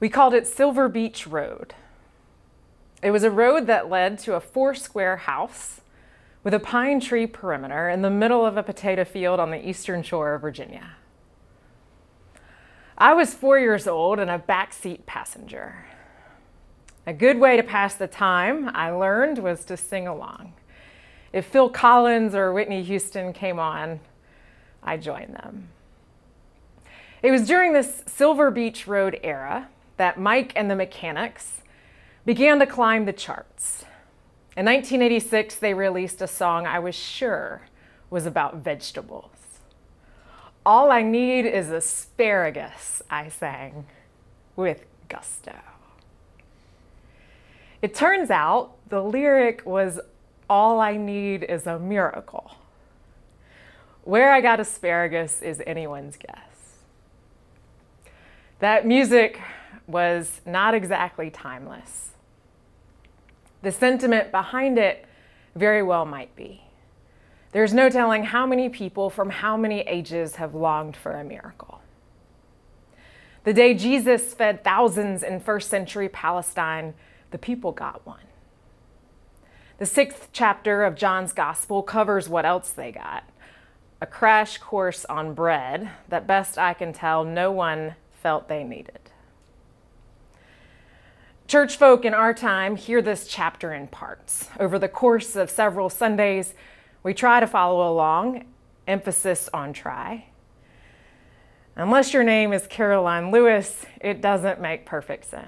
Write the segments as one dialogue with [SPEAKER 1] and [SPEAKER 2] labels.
[SPEAKER 1] We called it Silver Beach Road. It was a road that led to a 4-square house with a pine tree perimeter in the middle of a potato field on the eastern shore of Virginia. I was 4 years old and a backseat passenger. A good way to pass the time, I learned, was to sing along. If Phil Collins or Whitney Houston came on, I joined them. It was during this Silver Beach Road era that Mike and the Mechanics began to climb the charts. In 1986, they released a song I was sure was about vegetables. All I need is asparagus, I sang, with gusto. It turns out the lyric was, all I need is a miracle. Where I got asparagus is anyone's guess. That music was not exactly timeless. The sentiment behind it very well might be. There's no telling how many people from how many ages have longed for a miracle. The day Jesus fed thousands in first-century Palestine, the people got one. The 6th chapter of John's Gospel covers what else they got. A crash course on bread that, best I can tell, no one felt they needed. Church folk in our time hear this chapter in parts. Over the course of several Sundays, we try to follow along, emphasis on try. Unless your name is Caroline Lewis, it doesn't make perfect sense.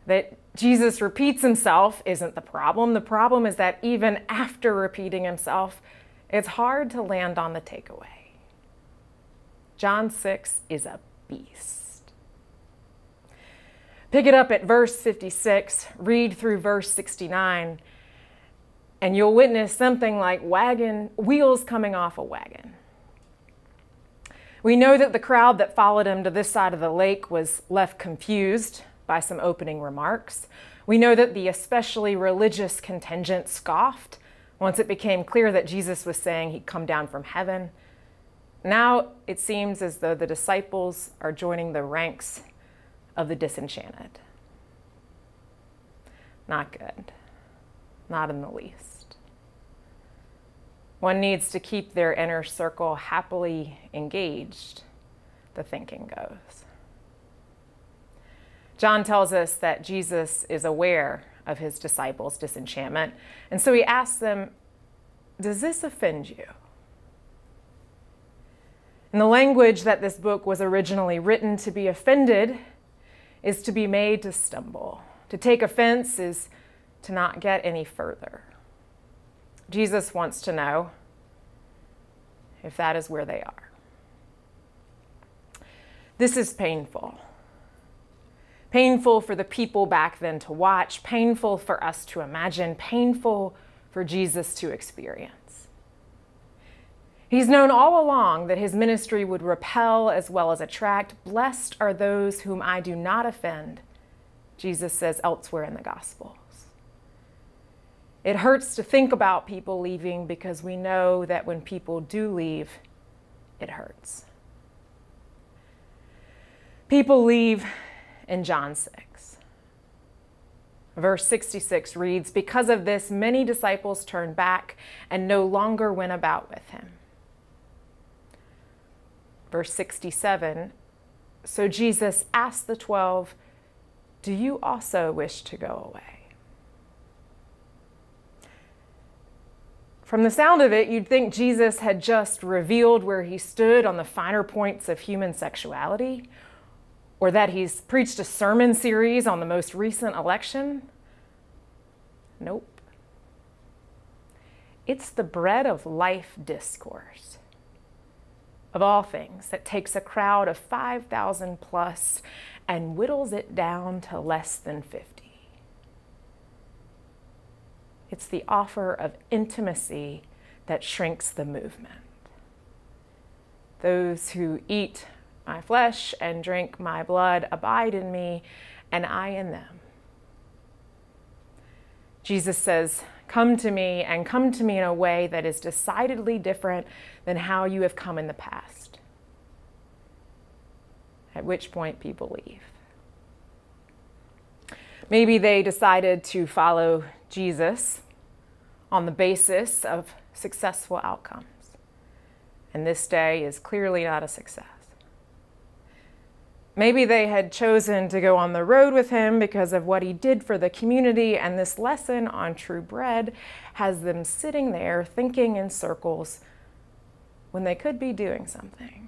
[SPEAKER 1] That Jesus repeats himself isn't the problem. The problem is that even after repeating himself, it's hard to land on the takeaway. John 6 is a beast. Pick it up at verse 56, read through verse 69, and you'll witness something like wheels coming off a wagon. We know that the crowd that followed him to this side of the lake was left confused by some opening remarks. We know that the especially religious contingent scoffed once it became clear that Jesus was saying he'd come down from heaven. Now it seems as though the disciples are joining the ranks of the disenchanted. Not good. Not in the least. One needs to keep their inner circle happily engaged, the thinking goes. John tells us that Jesus is aware of his disciples' disenchantment, and so he asks them, does this offend you? And the language that this book was originally written, to be offended is to be made to stumble. To take offense is to not get any further. Jesus wants to know if that is where they are. This is painful. Painful for the people back then to watch, painful for us to imagine, painful for Jesus to experience. He's known all along that his ministry would repel as well as attract. Blessed are those whom I do not offend, Jesus says elsewhere in the Gospels. It hurts to think about people leaving because we know that when people do leave, it hurts. People leave in John 6. Verse 66 reads, because of this, many disciples turned back and no longer went about with him. Verse 67, so Jesus asked the 12, do you also wish to go away? From the sound of it, you'd think Jesus had just revealed where he stood on the finer points of human sexuality, or that he's preached a sermon series on the most recent election. Nope. It's the bread of life discourse, of all things, that takes a crowd of 5,000 plus and whittles it down to less than 50. It's the offer of intimacy that shrinks the movement. Those who eat my flesh and drink my blood abide in me, and I in them. Jesus says, come to me, and come to me in a way that is decidedly different than how you have come in the past. at which point people leave. Maybe they decided to follow Jesus on the basis of successful outcomes. And this day is clearly not a success. Maybe they had chosen to go on the road with him because of what he did for the community, and this lesson on true bread has them sitting there thinking in circles when they could be doing something.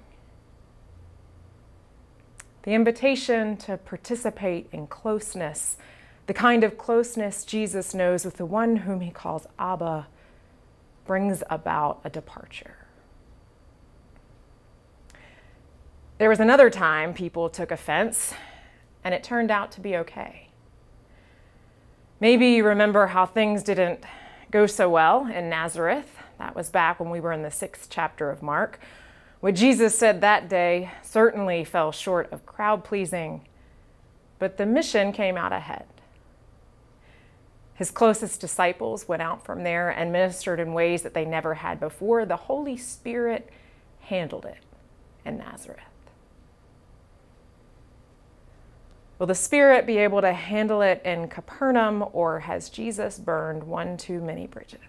[SPEAKER 1] The invitation to participate in closeness, the kind of closeness Jesus knows with the one whom he calls Abba, brings about a departure. There was another time people took offense, and it turned out to be okay. Maybe you remember how things didn't go so well in Nazareth. That was back when we were in the 6th chapter of Mark. What Jesus said that day certainly fell short of crowd-pleasing, but the mission came out ahead. His closest disciples went out from there and ministered in ways that they never had before. The Holy Spirit handled it in Nazareth. Will the Spirit be able to handle it in Capernaum, or has Jesus burned one too many bridges?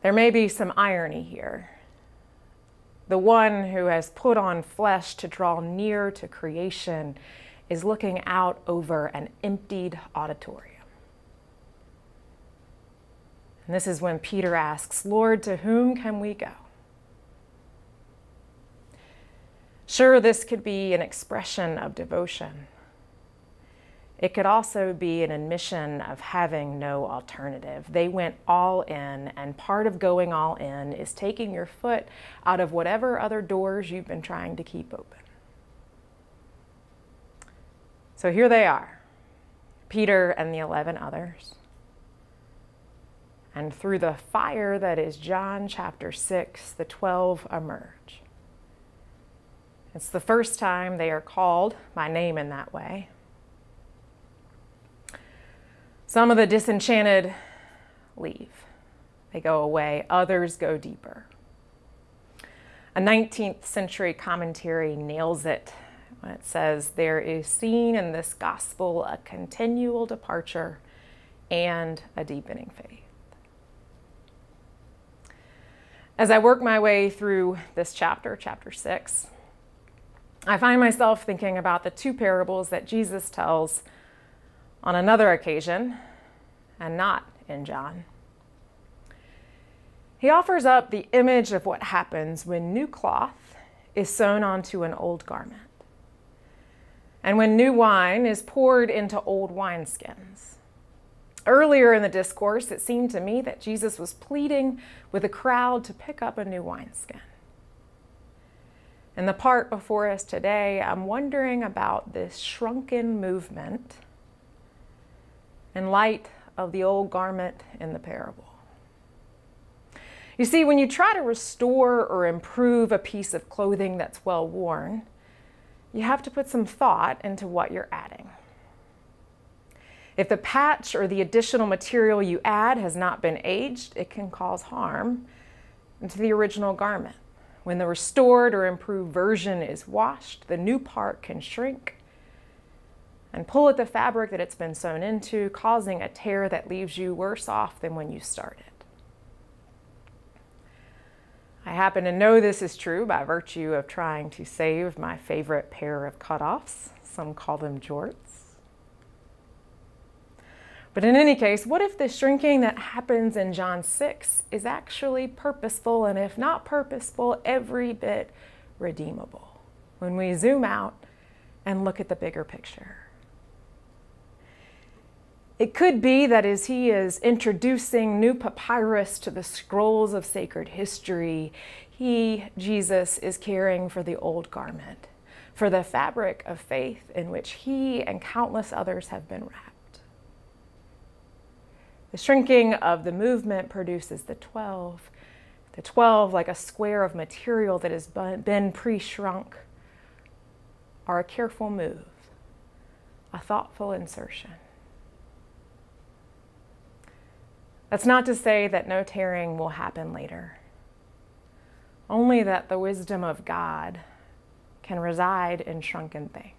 [SPEAKER 1] There may be some irony here. The one who has put on flesh to draw near to creation is looking out over an emptied auditorium. And this is when Peter asks, "Lord, to whom can we go?" Sure, this could be an expression of devotion. It could also be an admission of having no alternative. They went all in, and part of going all in is taking your foot out of whatever other doors you've been trying to keep open. So here they are, Peter and the 11 others. And through the fire that is John chapter 6, the 12 emerge. It's the first time they are called by name in that way. Some of the disenchanted leave. They go away. Others go deeper. A 19th century commentary nails it when it says, "There is seen in this gospel a continual departure and a deepening faith." As I work my way through this chapter, chapter 6, I find myself thinking about the two parables that Jesus tells on another occasion, and not in John. He offers up the image of what happens when new cloth is sewn onto an old garment, and when new wine is poured into old wineskins. Earlier in the discourse, it seemed to me that Jesus was pleading with the crowd to pick up a new wineskin. In the part before us today, I'm wondering about this shrunken movement in light of the old garment in the parable. You see, when you try to restore or improve a piece of clothing that's well worn, you have to put some thought into what you're adding. If the patch or the additional material you add has not been aged, it can cause harm to the original garment. When the restored or improved version is washed, the new part can shrink and pull at the fabric that it's been sewn into, causing a tear that leaves you worse off than when you started. I happen to know this is true by virtue of trying to save my favorite pair of cutoffs. Some call them jorts. But in any case, what if the shrinking that happens in John 6 is actually purposeful, and if not purposeful, every bit redeemable, when we zoom out and look at the bigger picture? It could be that as he is introducing new papyrus to the scrolls of sacred history, he, Jesus, is caring for the old garment, for the fabric of faith in which he and countless others have been wrapped. The shrinking of the movement produces the 12. The 12, like a square of material that has been pre-shrunk, are a careful move, a thoughtful insertion. That's not to say that no tearing will happen later. only that the wisdom of God can reside in shrunken things.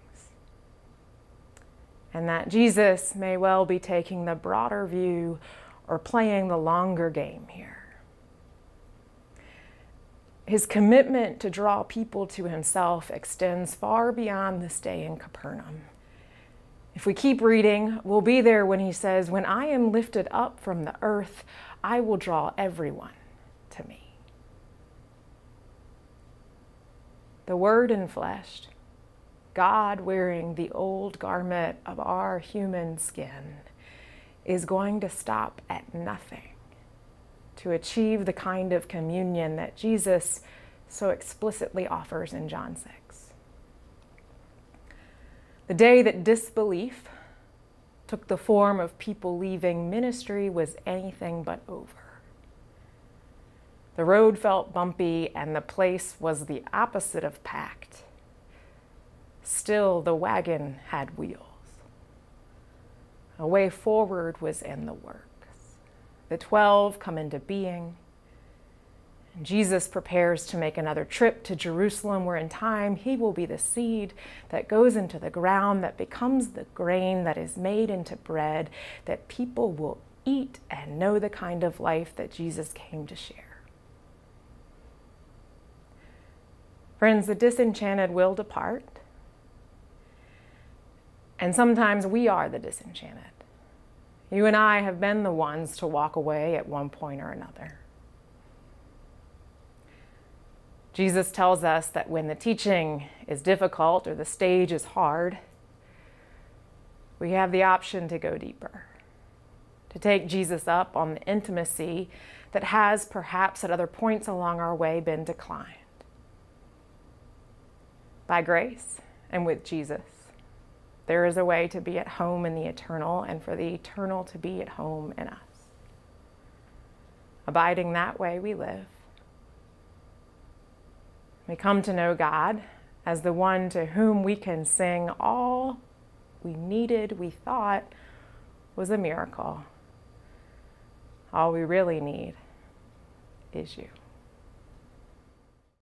[SPEAKER 1] And that Jesus may well be taking the broader view or playing the longer game here. His commitment to draw people to himself extends far beyond this day in Capernaum. If we keep reading, we'll be there when he says, "When I am lifted up from the earth, I will draw everyone to me." The Word enfleshed, God wearing the old garment of our human skin, is going to stop at nothing to achieve the kind of communion that Jesus so explicitly offers in John 6. The day that disbelief took the form of people leaving ministry was anything but over. The road felt bumpy and the place was the opposite of packed. Still, the wagon had wheels. A way forward was in the works. The 12 come into being, and Jesus prepares to make another trip to Jerusalem, where in time he will be the seed that goes into the ground, that becomes the grain that is made into bread, that people will eat and know the kind of life that Jesus came to share. Friends, the disenchanted will depart, and sometimes we are the disenchanted. You and I have been the ones to walk away at one point or another. Jesus tells us that when the teaching is difficult or the stage is hard, we have the option to go deeper, to take Jesus up on the intimacy that has perhaps at other points along our way been declined. By grace and with Jesus, there is a way to be at home in the eternal and for the eternal to be at home in us. Abiding that way we live. We come to know God as the one to whom we can sing all we needed, we thought was a miracle. All we really need is you.